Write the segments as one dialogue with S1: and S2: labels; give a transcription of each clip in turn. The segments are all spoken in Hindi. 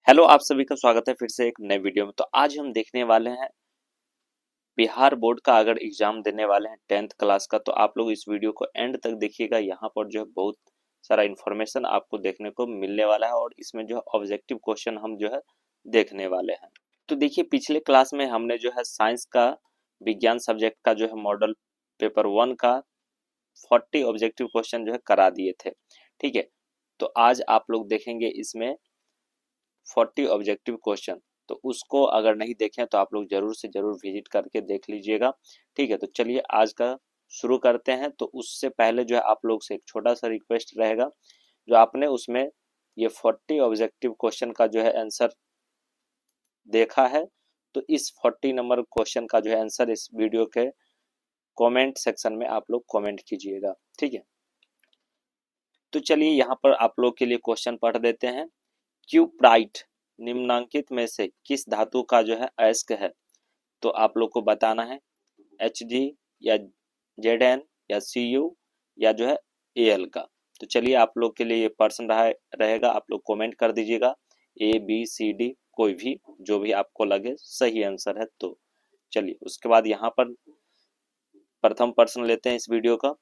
S1: हेलो, आप सभी का स्वागत है फिर से एक नए वीडियो में। तो आज हम देखने वाले हैं बिहार बोर्ड का। अगर एग्जाम देने वाले हैं 10th क्लास का, तो आप लोग इस वीडियो को एंड तक देखिएगा। यहाँ पर जो है बहुत सारा इन्फॉर्मेशन आपको देखने को मिलने वाला है और इसमें जो है ऑब्जेक्टिव क्वेश्चन हम जो है देखने वाले हैं। तो देखिए, पिछले क्लास में हमने जो है साइंस का विज्ञान सब्जेक्ट का जो है मॉडल पेपर 1 का 40 ऑब्जेक्टिव क्वेश्चन जो है करा दिए थे। ठीक है, तो आज आप लोग देखेंगे इसमें 40 ऑब्जेक्टिव क्वेश्चन। तो उसको अगर नहीं देखें तो आप लोग जरूर से जरूर विजिट करके देख लीजिएगा। ठीक है, तो चलिए आज का शुरू करते हैं। तो उससे पहले जो है आप लोग से एक छोटा सा रिक्वेस्ट रहेगा, जो आपने उसमें ये 40 ऑब्जेक्टिव क्वेश्चन का जो है आंसर देखा है, तो इस 40 नंबर क्वेश्चन का जो है आंसर इस वीडियो के कमेंट सेक्शन में आप लोग कमेंट कीजिएगा। ठीक है, तो चलिए यहाँ पर आप लोग के लिए क्वेश्चन पढ़ देते हैं। क्यूप्राइट निम्नांकित में से किस धातु का जो है अयस्क है? तो आप लोग को बताना है Hg या Zn या Cu या जो है Al का। तो चलिए आप लोग के लिए ये प्रश्न रहेगा, आप लोग कमेंट कर दीजिएगा A B C D, कोई भी जो भी आपको लगे सही आंसर है। तो चलिए उसके बाद यहाँ पर प्रथम प्रश्न लेते हैं इस वीडियो का।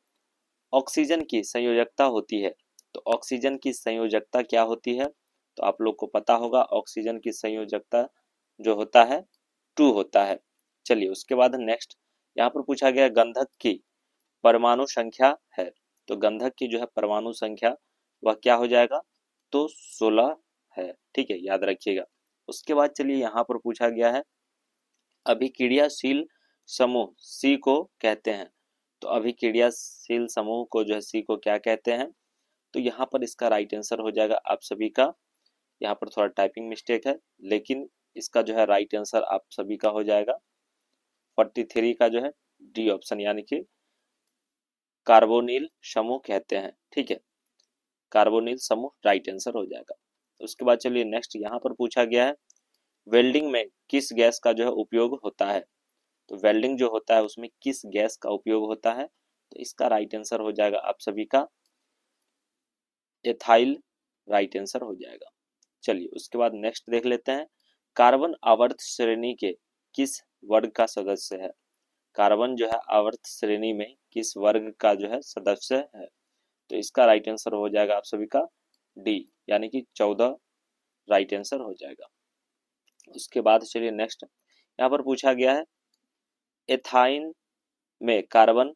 S1: ऑक्सीजन की संयोजकता होती है, तो ऑक्सीजन की संयोजकता क्या होती है? तो आप लोग को पता होगा ऑक्सीजन की संयोजकता जो होता है 2 होता है। चलिए उसके बाद नेक्स्ट यहाँ पर पूछा गया गंधक की परमाणु संख्या है, तो गंधक की जो है परमाणु संख्या वह क्या हो जाएगा? तो 16 है। ठीक है, याद रखिएगा। उसके बाद चलिए यहाँ पर पूछा गया है अभिक्रियाशील समूह सी को कहते हैं, तो अभिक्रियाशील समूह को जो है सी को क्या कहते हैं? तो यहाँ पर इसका राइट आंसर हो जाएगा आप सभी का, यहाँ पर थोड़ा टाइपिंग मिस्टेक है, लेकिन इसका जो है राइट आंसर आप सभी का हो जाएगा 43 का जो है डी ऑप्शन, यानी कि कार्बोनिल समूह कहते हैं। ठीक है, कार्बोनिल समूह राइट आंसर हो जाएगा। उसके बाद चलिए नेक्स्ट यहाँ पर पूछा गया है वेल्डिंग में किस गैस का जो है उपयोग होता है? तो वेल्डिंग जो होता है उसमें किस गैस का उपयोग होता है? तो इसका राइट आंसर हो जाएगा आप सभी का एथाइल राइट आंसर हो जाएगा। चलिए उसके बाद नेक्स्ट देख लेते हैं कार्बन आवर्त श्रेणी के किस वर्ग का सदस्य है? कार्बन जो है आवर्त श्रेणी में किस वर्ग का जो है सदस्य है? तो इसका राइट आंसर हो जाएगा आप सभी का डी, यानी कि 14 राइट आंसर हो जाएगा। उसके बाद चलिए नेक्स्ट यहाँ पर पूछा गया है एथाइन में कार्बन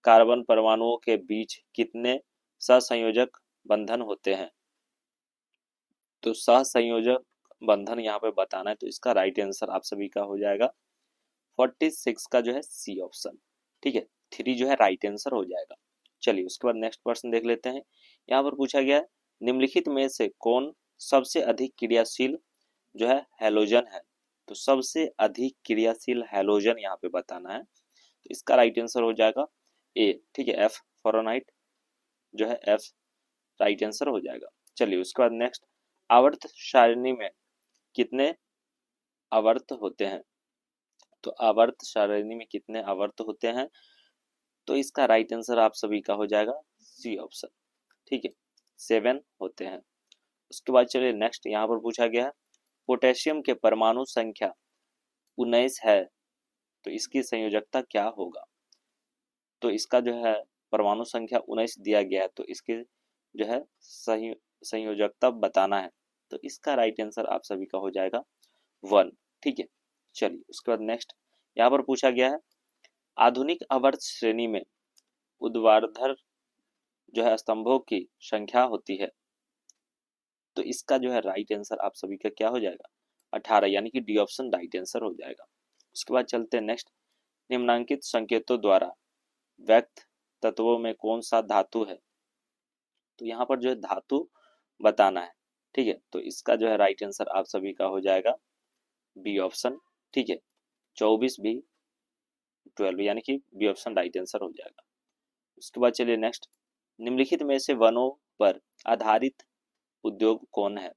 S1: कार्बन परमाणुओं के बीच कितने सहसंयोजक बंधन होते हैं? तो सहसंयोजक बंधन यहाँ पे बताना है, तो इसका राइट आंसर आप सभी का हो जाएगा 46 का जो है सी ऑप्शन। ठीक है, 3 जो है राइट आंसर हो जाएगा। चलिए उसके बाद नेक्स्ट प्रश्न देख लेते हैं। यहाँ पर पूछा गया है निम्नलिखित में से कौन सबसे अधिक क्रियाशील जो है हैलोजन है? तो सबसे अधिक क्रियाशील हैलोजन यहाँ पे बताना है, तो इसका राइट आंसर हो जाएगा ए। ठीक है, एफ फॉरेनहाइट जो है एफ राइट आंसर हो जाएगा। चलिए उसके बाद नेक्स्ट आवर्त सारणी में कितने आवर्त होते हैं? तो आवर्त सारणी में कितने आवर्त होते हैं? तो इसका राइट आंसर आप सभी का हो जाएगा सी ऑप्शन। ठीक है, 7 होते हैं। उसके बाद चलिए नेक्स्ट यहाँ पर पूछा गया है पोटेशियम के परमाणु संख्या 19 है, तो इसकी संयोजकता क्या होगा? तो इसका जो है परमाणु संख्या 19 दिया गया है, तो इसकी जो है संयोजकता बताना है, तो इसका राइट आंसर आप सभी का हो जाएगा 1। ठीक है, चलिए उसके बाद नेक्स्ट यहाँ पर पूछा गया है आधुनिक आवर्त श्रेणी में ऊर्ध्वाधर जो है स्तंभों की संख्या होती है, तो इसका जो है राइट आंसर आप सभी का क्या हो जाएगा 18, यानी कि डी ऑप्शन राइट आंसर हो जाएगा। उसके बाद चलते हैं नेक्स्ट निम्नांकित संकेतों द्वारा व्यक्त तत्वों में कौन सा धातु है? तो यहाँ पर जो है धातु बताना है। ठीक है, तो इसका जो है राइट आंसर आप सभी का हो जाएगा बी ऑप्शन। ठीक है, 24B12, यानी कि बी ऑप्शन राइट आंसर हो जाएगा। उसके बाद चलिए नेक्स्ट निम्नलिखित में से वनों पर आधारित उद्योग कौन है?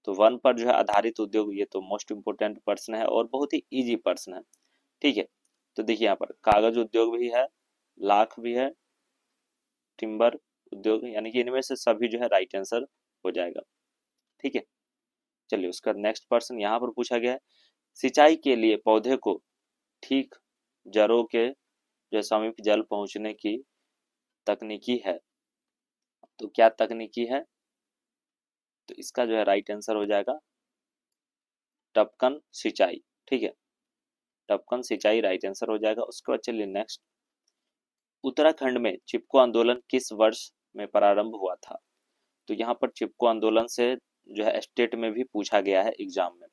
S1: तो वन पर जो है आधारित उद्योग, ये तो मोस्ट इंपोर्टेंट प्रश्न है और बहुत ही इजी प्रश्न है। ठीक है, तो देखिए यहाँ पर कागज उद्योग भी है, लाख भी है, टिम्बर उद्योग, यानी कि इनमें से सभी जो है राइट आंसर हो जाएगा। ठीक है, चलिए उसका नेक्स्ट पर्सन यहाँ पर पूछा गया है, सिंचाई के लिए पौधे को ठीक जड़ों के जो समीप जल पहुंचने की तकनीकी है, तो क्या तकनीकी है? तो इसका जो है राइट आंसर हो जाएगा टपकन सिंचाई। ठीक है, टपकन सिंचाई राइट आंसर हो जाएगा। उसके बाद चलिए नेक्स्ट, उत्तराखंड में चिपको आंदोलन किस वर्ष में प्रारंभ हुआ था? तो यहाँ पर चिपको आंदोलन से जो है स्टेट में भी पूछा गया है एग्जाम में।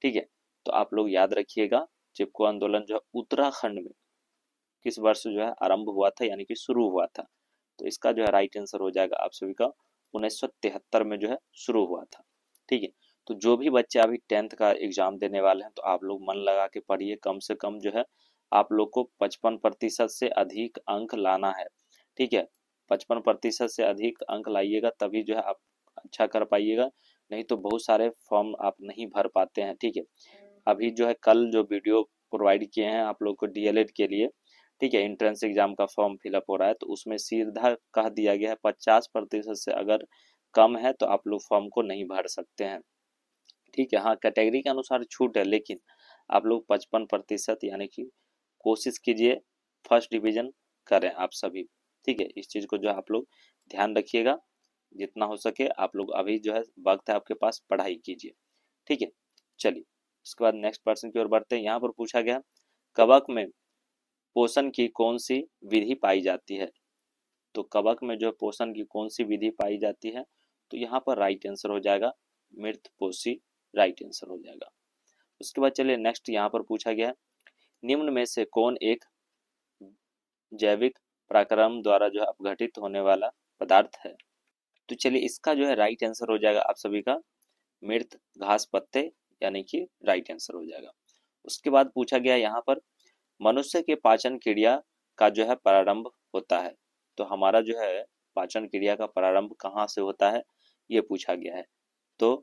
S1: ठीक है, तो आप लोग याद रखिएगा, चिपको आंदोलन जो है उत्तराखंड में किस वर्ष जो है आरंभ हुआ था, यानी कि शुरू हुआ था। तो इसका जो है राइट आंसर हो जाएगा आप सभी का 1973 में जो है शुरू हुआ था। ठीक है, तो जो भी बच्चे अभी 10th का एग्जाम देने वाले हैं, तो आप लोग मन लगा के पढ़िए। कम से कम जो है आप लोग को 55% से अधिक अंक लाना है। ठीक है, 55% से अधिक अंक लाइएगा, तभी जो है आप अच्छा कर पाइएगा, नहीं तो बहुत सारे फॉर्म आप नहीं भर पाते हैं। ठीक है, अभी जो है कल जो वीडियो प्रोवाइड किए हैं आप लोग को डीएलएड के लिए, ठीक है, एंट्रेंस एग्जाम का फॉर्म फिलअप हो रहा है, तो उसमें सीधा कह दिया गया है 50% से अगर कम है तो आप लोग फॉर्म को नहीं भर सकते हैं। ठीक है, हाँ कैटेगरी के अनुसार छूट है, लेकिन आप लोग 55% यानी कि कोशिश कीजिए फर्स्ट डिवीजन करें आप सभी। ठीक है, इस चीज़ को जो है आप लोग ध्यान रखिएगा, जितना हो सके आप लोग अभी जो है वक्त है आपके पास, पढ़ाई कीजिए। ठीक है, चलिए उसके बाद नेक्स्ट पर्सन की ओर बढ़ते हैं। यहाँ पर पूछा गया, कवक में पोषण की कौन सी विधि पाई जाती है? तो कवक में जो पोषण की कौन सी विधि पाई जाती है? तो यहाँ पर राइट आंसर हो जाएगा मृतपोषी, राइट आंसर हो जाएगा। उसके बाद चलिए नेक्स्ट यहाँ पर पूछा गया है, निम्न में से कौन एक जैविक पराक्रम द्वारा जो है अपघटित होने वाला पदार्थ है? तो चलिए इसका जो है राइट आंसर हो जाएगा आप सभी का मृत घास पत्ते, यानी कि राइट आंसर हो जाएगा। उसके बाद पूछा गया यहाँ पर, मनुष्य के पाचन क्रिया का जो है प्रारंभ होता है, तो हमारा जो है पाचन क्रिया का प्रारंभ कहाँ से होता है, ये पूछा गया है। तो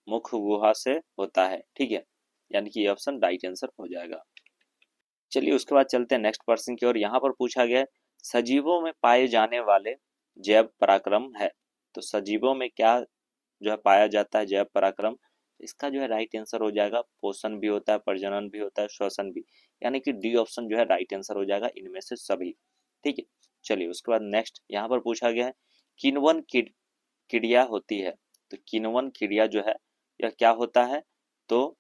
S1: मुख गुहा से होता है। ठीक है, यानी कि ये ऑप्शन राइट आंसर हो जाएगा। चलिए उसके बाद चलते हैं नेक्स्ट पर्सन की ओर। यहाँ पर पूछा गया है, सजीवों में पाए जाने वाले जैव पराक्रम है, तो सजीवों में क्या जो है पाया जाता है जैव पराक्रम? इसका जो है राइट आंसर हो जाएगा पोषण भी होता है, प्रजनन भी होता है, श्वसन भी, यानी कि डी ऑप्शन जो है राइट आंसर हो जाएगा इनमें से सभी। ठीक है, चलिए उसके बाद नेक्स्ट यहाँ पर पूछा गया है, किण्वन क्रिया होती है, तो किण्वन क्रिया जो है यह क्या होता है? तो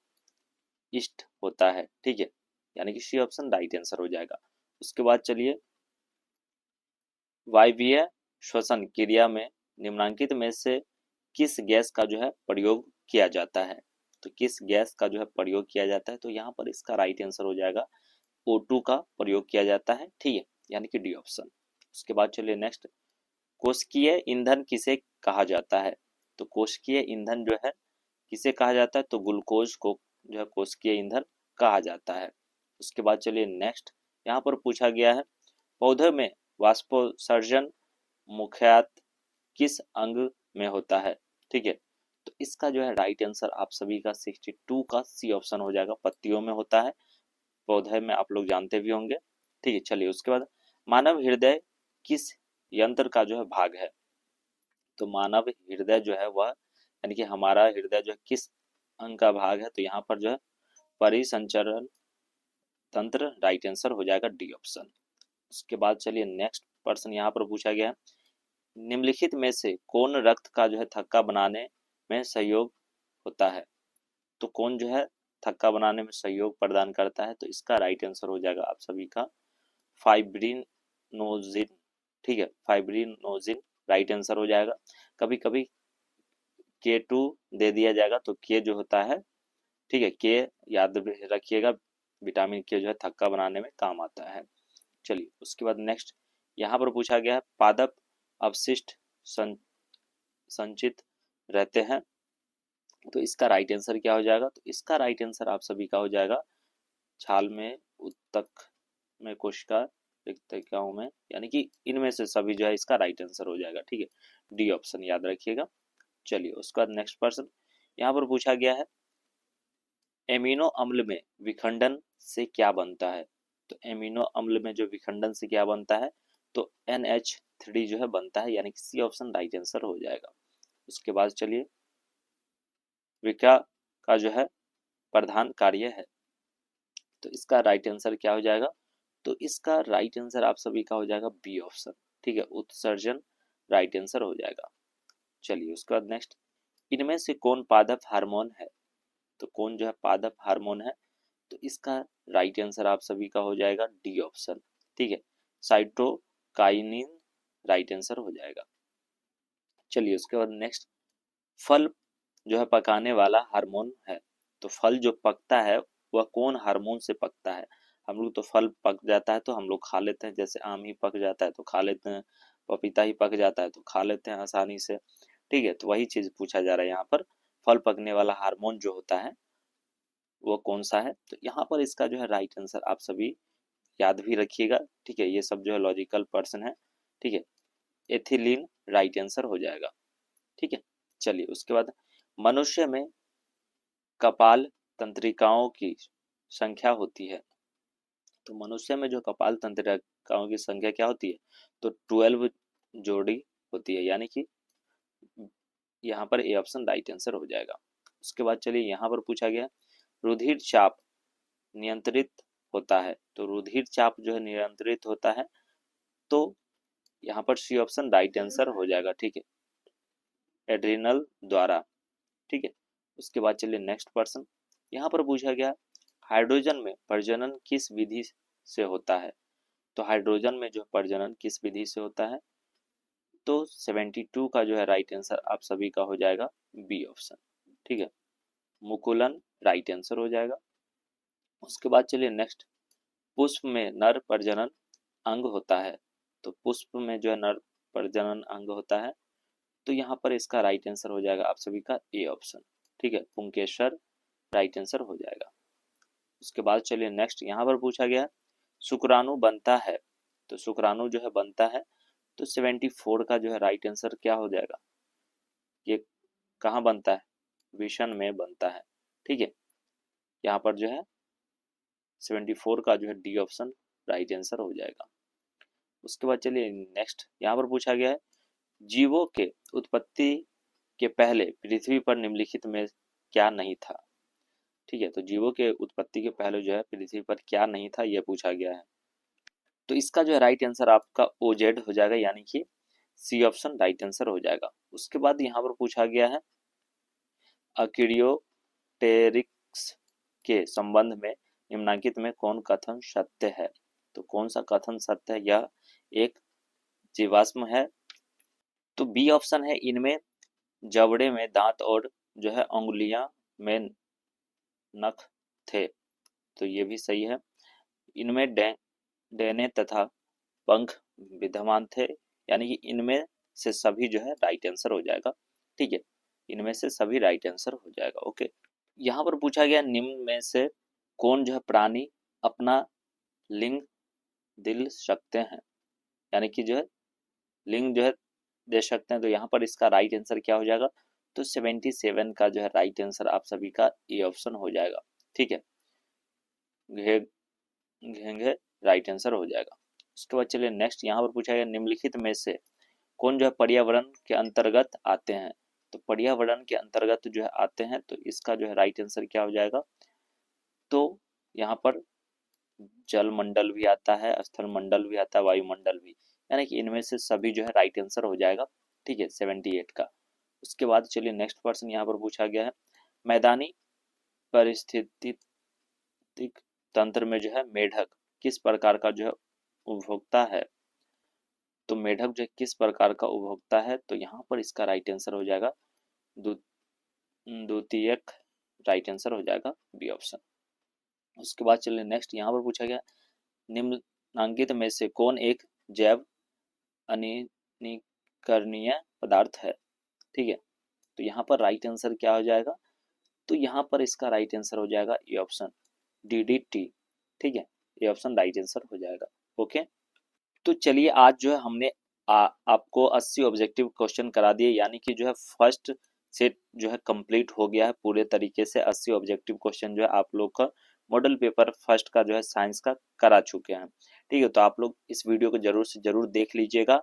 S1: इष्ट होता है। ठीक है, यानी कि सी ऑप्शन राइट आंसर हो जाएगा। उसके बाद चलिए, वायवीय श्वसन क्रिया में निम्नलिखित में से किस गैस का जो है प्रयोग किया जाता है? तो किस गैस का जो है प्रयोग किया जाता है? तो यहाँ पर इसका राइट आंसर हो जाएगा O2 का प्रयोग किया जाता है। ठीक है, यानी कि डी ऑप्शन। उसके बाद चलिए नेक्स्ट, कोशिकीय ईंधन किसे कहा जाता है? तो कोशिकीय ईंधन जो है किसे कहा जाता है? तो ग्लूकोज को जो है कोशिकीय ईंधन कहा जाता है। उसके बाद चलिए नेक्स्ट, यहाँ पर पूछा गया है, पौधे में वाष्पोत्सर्जन मुख्यतः किस अंग में होता है? ठीक है, तो इसका जो है राइट आंसर आप सभी का 62 का सी ऑप्शन हो जाएगा, पत्तियों में होता है, पौधे में आप लोग जानते भी होंगे। ठीक है, चलिए उसके बाद, मानव हृदय किस यंत्र का जो है भाग है? तो मानव हृदय जो है वह, यानी कि हमारा हृदय जो है किस अंग का भाग है? तो यहाँ पर जो है परिसंचरण तंत्र, राइट आंसर हो जाएगा डी ऑप्शन। उसके बाद चलिए नेक्स्ट पर्सन यहाँ पर पूछा गया, निम्नलिखित में से कौन रक्त का जो है थक्का बनाने में सहयोग होता है? तो कौन जो है थक्का बनाने में सहयोग प्रदान करता है? तो इसका राइट आंसर हो जाएगा आप सभी का फाइब्रिनोजिन। ठीक है, फाइब्रिनोजिन राइट आंसर हो जाएगा। कभी कभी K2 दे दिया जाएगा, तो के जो होता है, ठीक है, के याद रखिएगा, विटामिन के जो है थक्का बनाने में काम आता है। चलिए उसके बाद नेक्स्ट यहाँ पर पूछा गया है, पादप अवशिष्ट संचित रहते हैं, तो इसका राइट आंसर क्या हो जाएगा? तो इसका राइट आंसर आप सभी का हो जाएगा छाल में, उत्तक में, कोशिका रिक्तिकाओं में, यानी कि इनमें से सभी जो है इसका राइट आंसर हो जाएगा। ठीक है, डी ऑप्शन याद रखिएगा। चलिए उसके बाद नेक्स्ट पर्सन यहाँ पर पूछा गया है, एमिनो अम्ल में विखंडन से क्या बनता है? तो एमिनो अम्ल में जो विखंडन से क्या बनता है? तो NH3 जो है बनता है, यानी कि सी ऑप्शन राइट आंसर हो जाएगा। उसके बाद चलिए का जो है प्रधान कार्य है। तो इसका राइट आंसर क्या हो जाएगा? तो इसका राइट आंसर आप सभी का हो जाएगा बी ऑप्शन। ठीक है, उत्सर्जन राइट आंसर हो जाएगा। चलिए उसके बाद नेक्स्ट, इनमें से कौन पादप हार्मोन है? तो कौन जो है पादप हार्मोन है? तो इसका राइट आंसर आप सभी का हो जाएगा डी ऑप्शन। ठीक है, साइटोकाइनिन राइट आंसर हो जाएगा। चलिए उसके बाद नेक्स्ट, फल जो है पकाने वाला हार्मोन है। तो फल जो पकता है वह कौन हार्मोन से पकता है? हम लोग तो फल पक जाता है तो हम लोग खा लेते हैं, जैसे आम ही पक जाता है तो खा लेते हैं, पपीता ही पक जाता है तो खा लेते हैं आसानी से। ठीक है, तो वही चीज पूछा जा रहा है यहाँ पर, फल पकने वाला हार्मोन जो होता है वो कौन सा है? तो यहाँ पर इसका जो है राइट आंसर आप सभी याद भी रखिएगा। ठीक है, ये सब जो है लॉजिकल पर्सन है। ठीक है, एथिलीन राइट आंसर हो जाएगा। ठीक है, चलिए उसके बाद, मनुष्य में कपाल तंत्रिकाओं की संख्या होती है। तो मनुष्य में जो कपाल तंत्रिकाओं की संख्या क्या होती है? तो 12 जोड़ी होती है, यानी कि यहाँ पर ए ऑप्शन राइट आंसर हो जाएगा। उसके बाद चलिए यहाँ पर पूछा गया, रुधिर चाप नियंत्रित होता है। तो रुधिर चाप जो है नियंत्रित होता है, तो यहाँ पर सी ऑप्शन राइट आंसर हो जाएगा। ठीक है, एड्रिनल द्वारा। ठीक है, उसके बाद चलिए नेक्स्ट पर्सन, यहाँ पर पूछा गया, हाइड्रोजन में प्रजनन किस विधि से होता है? तो हाइड्रोजन में जो प्रजनन किस विधि से होता है? तो 72 का जो है राइट आंसर आप सभी का हो जाएगा बी ऑप्शन। ठीक है, मुकुलन राइट आंसर हो जाएगा। उसके बाद चलिए नेक्स्ट, पुष्प में नर प्रजनन अंग होता है। तो पुष्प में जो है नर प्रजनन अंग होता है, तो यहाँ पर इसका राइट आंसर हो जाएगा आप सभी का ए ऑप्शन। ठीक है, पुंकेसर राइट आंसर हो जाएगा। उसके बाद चलिए नेक्स्ट, यहाँ पर पूछा गया, शुक्राणु बनता है। तो शुक्राणु जो है बनता है, तो 74 का जो है राइट आंसर क्या हो जाएगा? ये कहाँ बनता है? विषण में बनता है। ठीक है, यहाँ पर जो है 74 का जो है डी ऑप्शन राइट आंसर हो जाएगा। उसके बाद चलिए नेक्स्ट, यहाँ पर पूछा गया है, जीवों के उत्पत्ति के पहले पृथ्वी पर निम्नलिखित में क्या नहीं था? ठीक है, तो जीवों के उत्पत्ति के पहले जो है पृथ्वी पर क्या नहीं था, यह पूछा गया है। तो इसका जो है राइट आंसर आपका ओजेड हो जाएगा, यानी कि सी ऑप्शन राइट आंसर हो जाएगा। उसके बाद यहाँ पर पूछा गया है, अकिडियोटेरिक्स के संबंध में निम्नलिखित में कौन कथन सत्य है? तो कौन सा कथन सत्य है? यह एक जीवाश्म है। तो बी ऑप्शन है, इनमें जबड़े में दांत और जो है उंगलियां में नख थे। तो ये भी सही है। इनमें डेने तथा पंख विद्यमान थे, यानी कि इनमें से सभी जो है राइट आंसर हो जाएगा। ठीक है, इनमें से सभी राइट आंसर हो जाएगा। ओके, यहाँ पर पूछा गया, निम्न में से कौन जो है प्राणी अपना लिंग दिल सकते हैं? यानी कि जो है लिंग जो है दे सकते हैं। तो यहाँ पर इसका राइट आंसर क्या हो जाएगा? तो 77 का जो है राइट आंसर आप सभी का ए ऑप्शन हो जाएगा। ठीक है, घे घेंगे राइट आंसर हो जाएगा। उसके बाद चलिए नेक्स्ट, यहाँ पर पूछा गया, निम्नलिखित में से कौन जो है पर्यावरण के अंतर्गत आते हैं? तो पर्यावरण के अंतर्गत जो है आते हैं, तो इसका जो है राइट आंसर क्या हो जाएगा? तो यहाँ पर जल मंडल भी आता है, स्थल मंडल भी आता है, वायुमंडल भी, यानी कि इनमें से सभी जो है राइट आंसर हो जाएगा। ठीक है, 78 का। उसके बाद चलिए नेक्स्ट पर्सन, यहाँ पर पूछा गया है, मैदानी परिस्थितिक तंत्र में जो है मेढक किस प्रकार का जो है उपभोक्ता है? तो मेढक जो है किस प्रकार का उपभोक्ता है? तो यहाँ पर इसका राइट आंसर हो जाएगा द्वितीयक राइट आंसर हो जाएगा बी ऑप्शन। उसके बाद चलिए नेक्स्ट, यहाँ पर पूछा गया, निम्नांकित में से कौन एक जैव अनिर्णीकरणीय पदार्थ है? ठीक है, तो यहाँ पर राइट आंसर क्या हो जाएगा? तो यहाँ पर इसका राइट आंसर हो जाएगा ए ऑप्शन DDT। ठीक है, ए ऑप्शन राइट आंसर हो जाएगा। ओके, तो चलिए आज जो है हमने आपको 80 ऑब्जेक्टिव क्वेश्चन करा दिए, यानी कि जो है फर्स्ट सेट जो है कंप्लीट हो गया है पूरे तरीके से। 80 ऑब्जेक्टिव क्वेश्चन जो है आप लोग का मॉडल पेपर फर्स्ट का जो है साइंस का करा चुके हैं। ठीक है, तो आप लोग इस वीडियो को जरूर से जरूर देख लीजिएगा।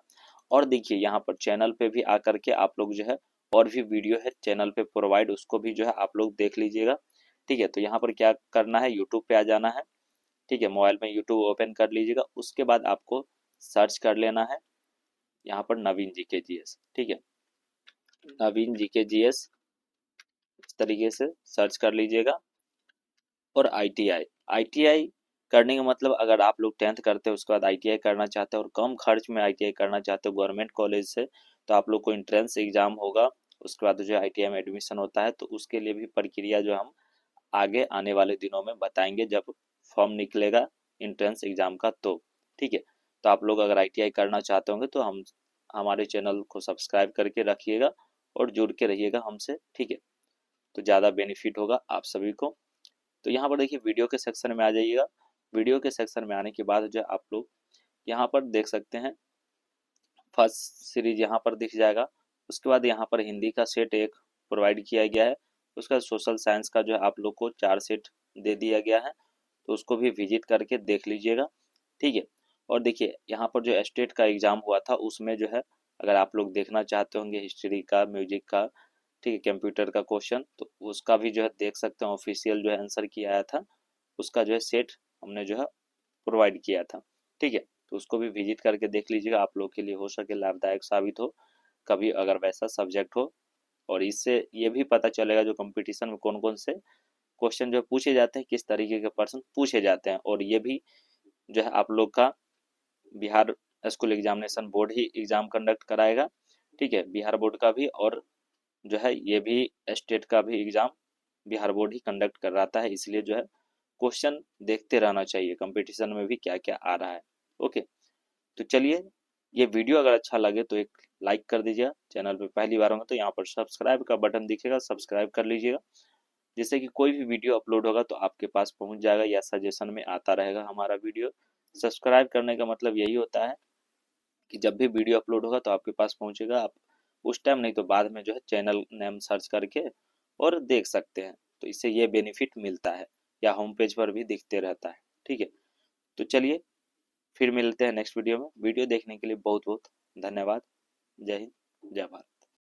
S1: और देखिए यहाँ पर चैनल पे भी आकर के आप लोग जो है और भी वीडियो है चैनल पे प्रोवाइड, उसको भी जो है आप लोग देख लीजिएगा। ठीक है, तो यहाँ पर क्या करना है, यूट्यूब पे आ जाना है। ठीक है, मोबाइल में यूट्यूब ओपन कर लीजिएगा। उसके बाद आपको सर्च कर लेना है यहाँ पर नवीन जीके जीएस। ठीक है, नवीन जीके जीएस इस तरीके से सर्च कर लीजिएगा। और आईटीआई, आईटीआई करने का मतलब अगर आप लोग 10th करते हो उसके बाद आईटीआई करना चाहते हो और कम खर्च में आईटीआई करना चाहते हो गवर्नमेंट कॉलेज से, तो आप लोग को एंट्रेंस एग्जाम होगा। उसके बाद जो आईटीआई में एडमिशन होता है, तो उसके लिए भी प्रक्रिया जो हम आगे आने वाले दिनों में बताएंगे जब फॉर्म निकलेगा एंट्रेंस एग्जाम का। तो ठीक है, तो आप लोग अगर आईटीआई करना चाहते होंगे तो हम हमारे चैनल को सब्सक्राइब करके रखिएगा और जुड़ के रहिएगा हमसे। ठीक है, तो ज़्यादा बेनिफिट होगा आप सभी को। तो यहाँ पर देखिए वीडियो के सेक्शन में आ जाइएगा। वीडियो के सेक्शन में आने के बाद जो आप लोग यहाँ पर देख सकते हैं फर्स्ट सीरीज यहाँ पर दिख जाएगा। उसके बाद यहाँ पर हिंदी का सेट एक प्रोवाइड किया गया है। उसका सोशल साइंस का जो है आप लोग को 4 सेट दे दिया गया है, तो उसको भी विजिट करके देख लीजिएगा। ठीक है, और देखिए यहाँ पर जो स्टेट का एग्ज़ाम हुआ था उसमें जो है अगर आप लोग देखना चाहते होंगे हिस्ट्री का, म्यूजिक का, ठीक है, कंप्यूटर का क्वेश्चन, तो उसका भी जो है देख सकते हैं। ऑफिशियल जो है आंसर किया आया था, उसका जो है सेट हमने जो है प्रोवाइड किया था। ठीक है, तो उसको भी विजिट करके देख लीजिएगा, आप लोग के लिए हो सके लाभदायक साबित हो कभी अगर वैसा सब्जेक्ट हो। और इससे ये भी पता चलेगा जो कंपटीशन में कौन कौन से क्वेश्चन जो पूछे जाते हैं, किस तरीके के प्रश्न पूछे जाते हैं। और ये भी जो है आप लोग का बिहार स्कूल एग्जामिनेशन बोर्ड ही एग्जाम कंडक्ट कराएगा। ठीक है, बिहार बोर्ड का भी, और जो है ये भी स्टेट का भी एग्जाम बिहार बोर्ड ही कंडक्ट कराता है। इसलिए जो है क्वेश्चन देखते रहना चाहिए कंपटीशन में भी क्या क्या आ रहा है। ओके, तो चलिए, ये वीडियो अगर अच्छा लगे तो एक लाइक कर दीजिएगा। चैनल पे पहली बार होंगे तो यहाँ पर सब्सक्राइब का बटन दिखेगा, सब्सक्राइब कर लीजिएगा, जिससे कि कोई भी वीडियो अपलोड होगा तो आपके पास पहुंच जाएगा या सजेशन में आता रहेगा हमारा वीडियो। सब्सक्राइब करने का मतलब यही होता है कि जब भी वीडियो अपलोड होगा तो आपके पास पहुंचेगा, आप उस टाइम नहीं तो बाद में जो है चैनल नेम सर्च करके और देख सकते हैं। तो इससे ये बेनिफिट मिलता है, या होम पेज पर भी दिखते रहता है। ठीक है, तो चलिए फिर मिलते हैं नेक्स्ट वीडियो में। वीडियो देखने के लिए बहुत बहुत धन्यवाद। जय हिंद, जय भारत।